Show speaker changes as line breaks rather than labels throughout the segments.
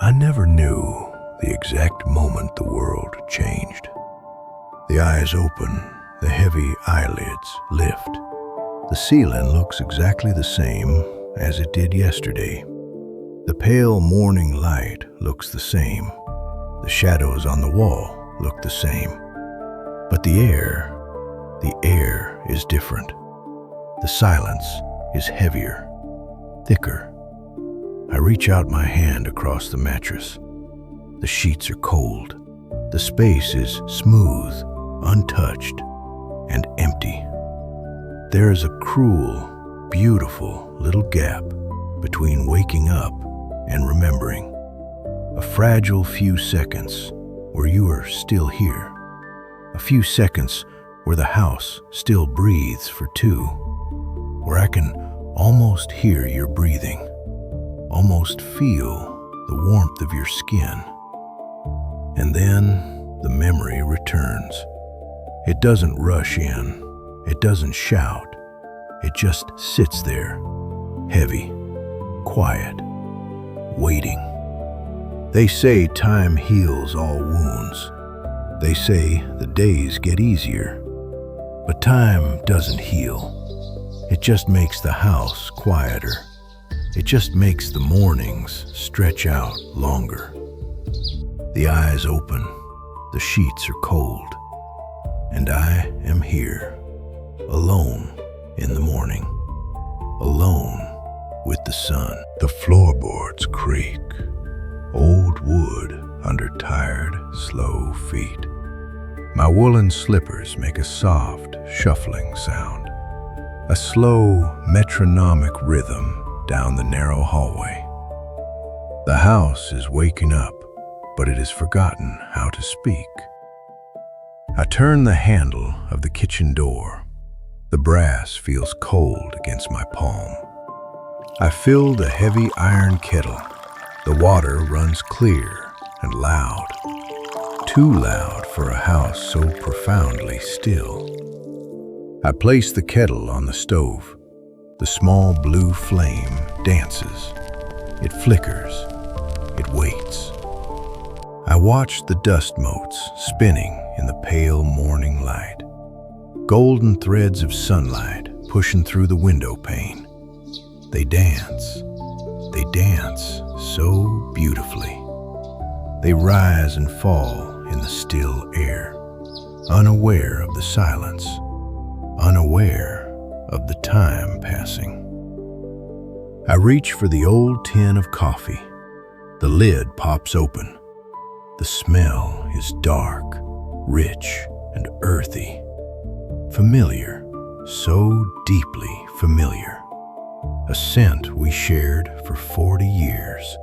I never knew the exact moment the world changed. The eyes open, the heavy eyelids lift. The ceiling looks exactly the same as it did yesterday. The pale morning light looks the same. The shadows on the wall look the same. But the air is different. The silence is heavier, thicker. I reach out my hand across the mattress. The sheets are cold. The space is smooth, untouched, and empty. There is a cruel, beautiful little gap between waking up and remembering. A fragile few seconds where you are still here. A few seconds where the house still breathes for two. Where I can almost hear your breathing, almost feel the warmth of your skin. And then the memory returns. It doesn't rush in. It doesn't shout. It just sits there, heavy, quiet, waiting. They say time heals all wounds. They say the days get easier. But time doesn't heal. It just makes the house quieter. It just makes the mornings stretch out longer. The eyes open, the sheets are cold, and I am here, alone in the morning, alone with the sun. The floorboards creak, old wood under tired, slow feet. My woolen slippers make a soft, shuffling sound, a slow, metronomic rhythm down the narrow hallway. The house is waking up, but it has forgotten how to speak. I turn the handle of the kitchen door. The brass feels cold against my palm. I fill the heavy iron kettle. The water runs clear and loud. Too loud for a house so profoundly still. I place the kettle on the stove. The small blue flame dances. It flickers. It waits. I watch the dust motes spinning in the pale morning light. Golden threads of sunlight pushing through the window pane. They dance so beautifully. They rise and fall in the still air, unaware of the silence, unaware of the time passing. I reach for the old tin of coffee. The lid pops open. The smell is dark, rich, and earthy. Familiar, so deeply familiar. A scent we shared for 40 years.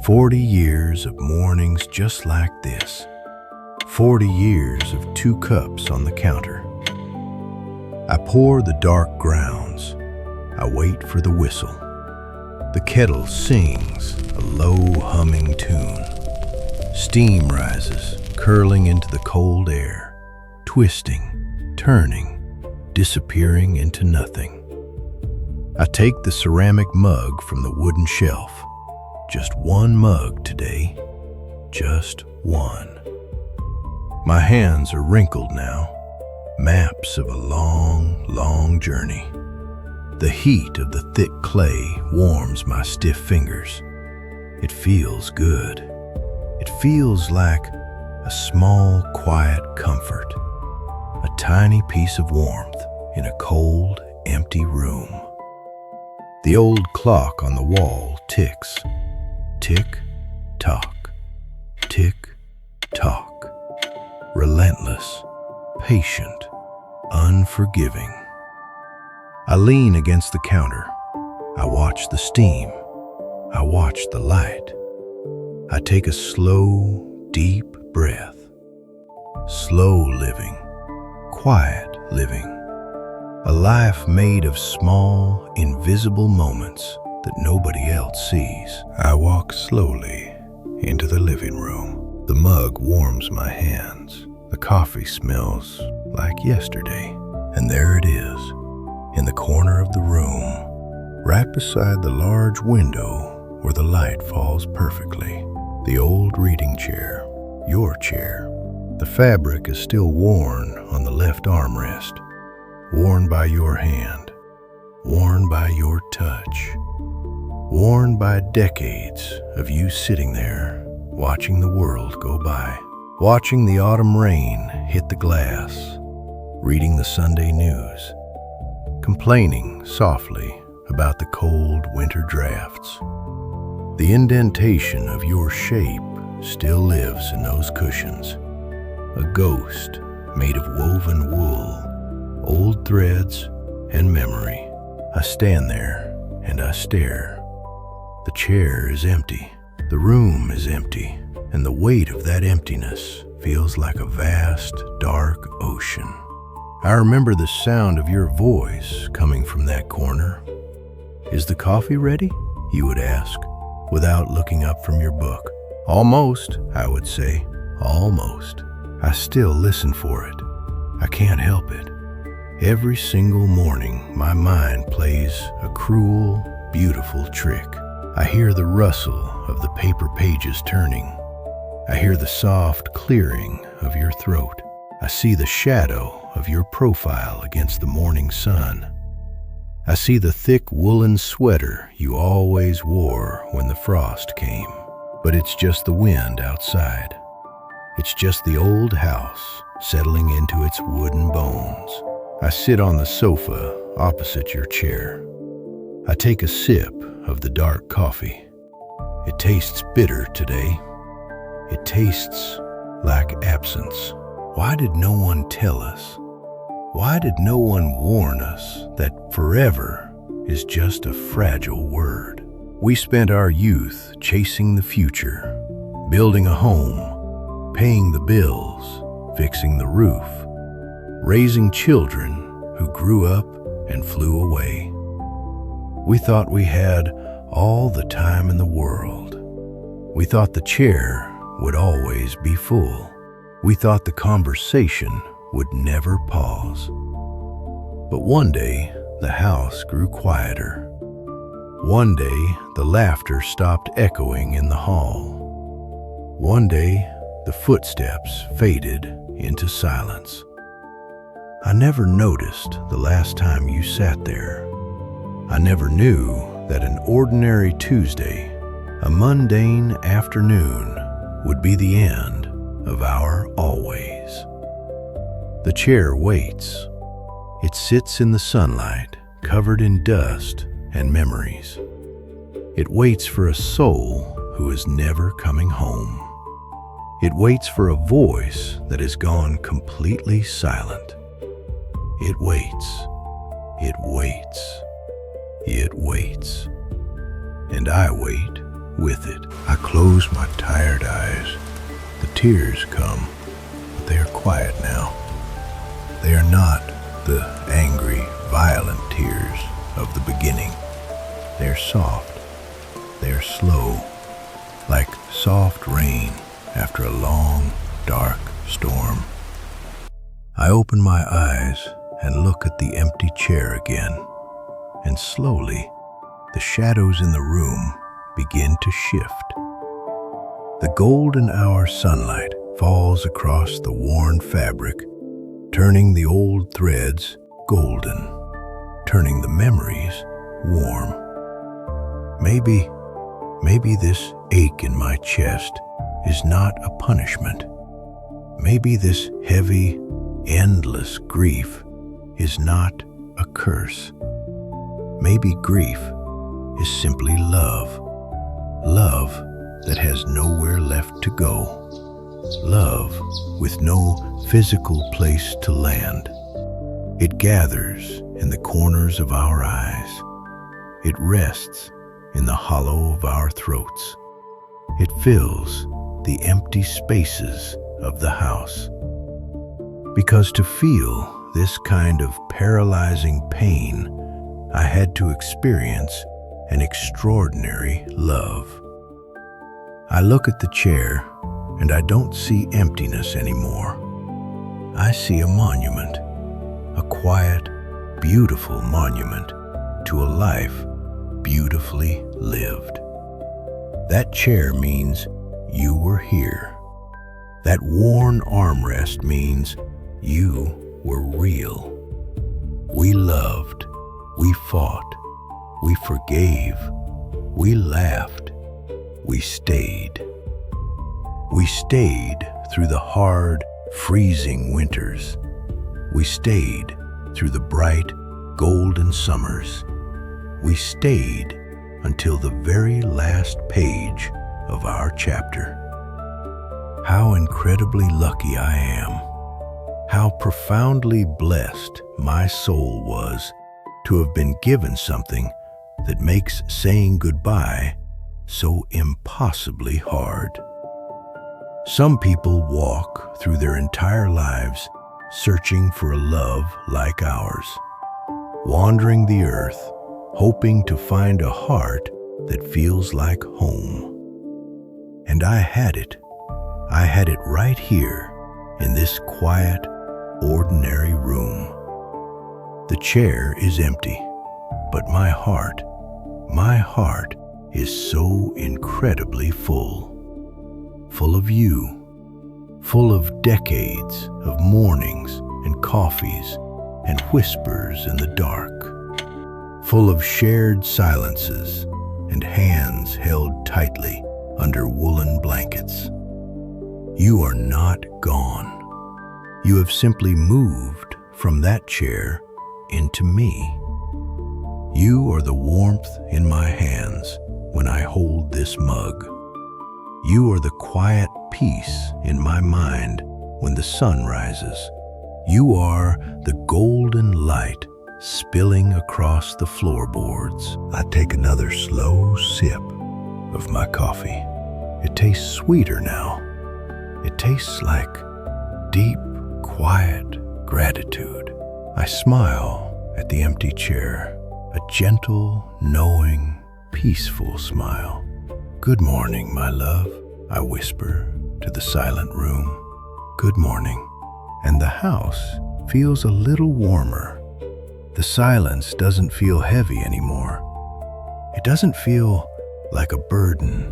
40 years of mornings just like this. 40 years of 2 cups on the counter. I pour the dark grounds. I wait for the whistle. The kettle sings a low humming tune. Steam rises, curling into the cold air, twisting, turning, disappearing into nothing. I take the ceramic mug from the wooden shelf. Just one mug today, just one. My hands are wrinkled now, maps of a long, long journey. The heat of the thick clay warms my stiff fingers. It feels good. It feels like a small, quiet comfort, a tiny piece of warmth in a cold, empty room. The old clock on the wall ticks. Tick, tock, tick, tock. Relentless, patient, unforgiving. I lean against the counter. I watch the steam. I watch the light. I take a slow, deep breath. Slow living, quiet living. A life made of small, invisible moments that nobody else sees. I walk slowly into the living room. The mug warms my hands. The coffee smells like yesterday. And there it is, in the corner of the room, right beside the large window where the light falls perfectly. The old reading chair, your chair. The fabric is still worn on the left armrest, worn by your hand, worn by your touch, worn by decades of you sitting there, watching the world go by, watching the autumn rain hit the glass, reading the Sunday news, complaining softly about the cold winter drafts. The indentation of your shape still lives in those cushions, a ghost made of woven wool, old threads, and memory. I stand there and I stare. The chair is empty, the room is empty, and the weight of that emptiness feels like a vast, dark ocean. I remember the sound of your voice coming from that corner. "Is the coffee ready?" you would ask, without looking up from your book. "Almost," I would say, "almost." I still listen for it. I can't help it. Every single morning, my mind plays a cruel, beautiful trick. I hear the rustle of the paper pages turning. I hear the soft clearing of your throat. I see the shadow of your profile against the morning sun. I see the thick woolen sweater you always wore when the frost came. But it's just the wind outside. It's just the old house settling into its wooden bones. I sit on the sofa opposite your chair. I take a sip of the dark coffee. It tastes bitter today. It tastes like absence. Why did no one tell us? Why did no one warn us that forever is just a fragile word? We spent our youth chasing the future, building a home, paying the bills, fixing the roof, raising children who grew up and flew away. We thought we had all the time in the world. We thought the chair would always be full. We thought the conversation would never pause. But one day, the house grew quieter. One day, the laughter stopped echoing in the hall. One day, the footsteps faded into silence. I never noticed the last time you sat there. I never knew that an ordinary Tuesday, a mundane afternoon, would be the end of our always. The chair waits. It sits in the sunlight, covered in dust and memories. It waits for a soul who is never coming home. It waits for a voice that has gone completely silent. It waits. It waits. It waits. And I wait with it. I close my tired eyes. The tears come, but they are quiet now. They are not the angry, violent tears of the beginning. They are soft. They are slow, like soft rain after a long, dark storm. I open my eyes and look at the empty chair again, and slowly, the shadows in the room begin to shift. The golden hour sunlight falls across the worn fabric, turning the old threads golden, turning the memories warm. Maybe this ache in my chest is not a punishment. Maybe this heavy, endless grief is not a curse. Maybe grief is simply love. Love that has nowhere left to go. Love with no physical place to land. It gathers in the corners of our eyes. It rests in the hollow of our throats. It fills the empty spaces of the house. Because to feel this kind of paralyzing pain, I had to experience an extraordinary love. I look at the chair and I don't see emptiness anymore. I see a monument, a quiet, beautiful monument to a life beautifully lived. That chair means you were here. That worn armrest means you were real. We loved, we fought, we forgave, we laughed, we stayed. We stayed through the hard, freezing winters. We stayed through the bright, golden summers. We stayed until the very last page of our chapter. How incredibly lucky I am. How profoundly blessed my soul was to have been given something that makes saying goodbye so impossibly hard. Some people walk through their entire lives searching for a love like ours, wandering the earth, hoping to find a heart that feels like home. And I had it. I had it right here in this quiet, ordinary room. The chair is empty, but my heart is so incredibly full. Full of you, full of decades of mornings and coffees and whispers in the dark, full of shared silences and hands held tightly under woolen blankets. You are not gone. You have simply moved from that chair into me. You are the warmth in my hands when I hold this mug. You are the quiet peace in my mind when the sun rises. You are the golden light spilling across the floorboards. I take another slow sip of my coffee. It tastes sweeter now. It tastes like deep, quiet gratitude. I smile at the empty chair, a gentle, knowing, peaceful smile. Good morning, my love, I whisper to the silent room. Good morning. And the house feels a little warmer. The silence doesn't feel heavy anymore. It doesn't feel like a burden.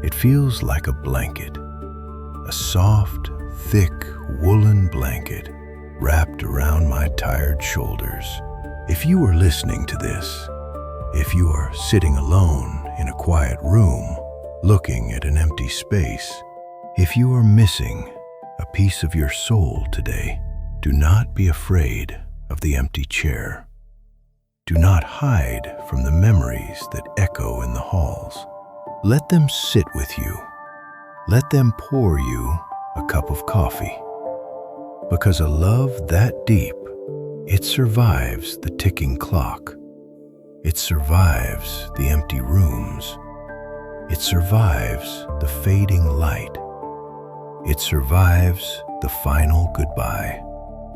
It feels like a blanket, a soft, thick woolen blanket wrapped around my tired shoulders. If you are listening to this, if you are sitting alone in a quiet room, looking at an empty space, if you are missing a piece of your soul today, do not be afraid of the empty chair. Do not hide from the memories that echo in the halls. Let them sit with you. Let them pour you a cup of coffee. Because a love that deep, it survives the ticking clock. It survives the empty rooms. It survives the fading light. It survives the final goodbye.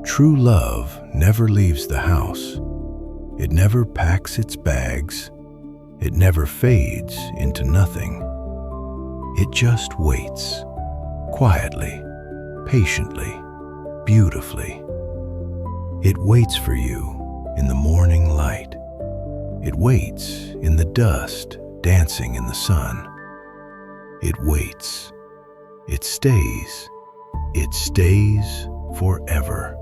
True love never leaves the house. It never packs its bags. It never fades into nothing. It just waits, quietly, patiently, beautifully. It waits for you in the morning light. It waits in the dust dancing in the sun. It waits. It stays. It stays forever.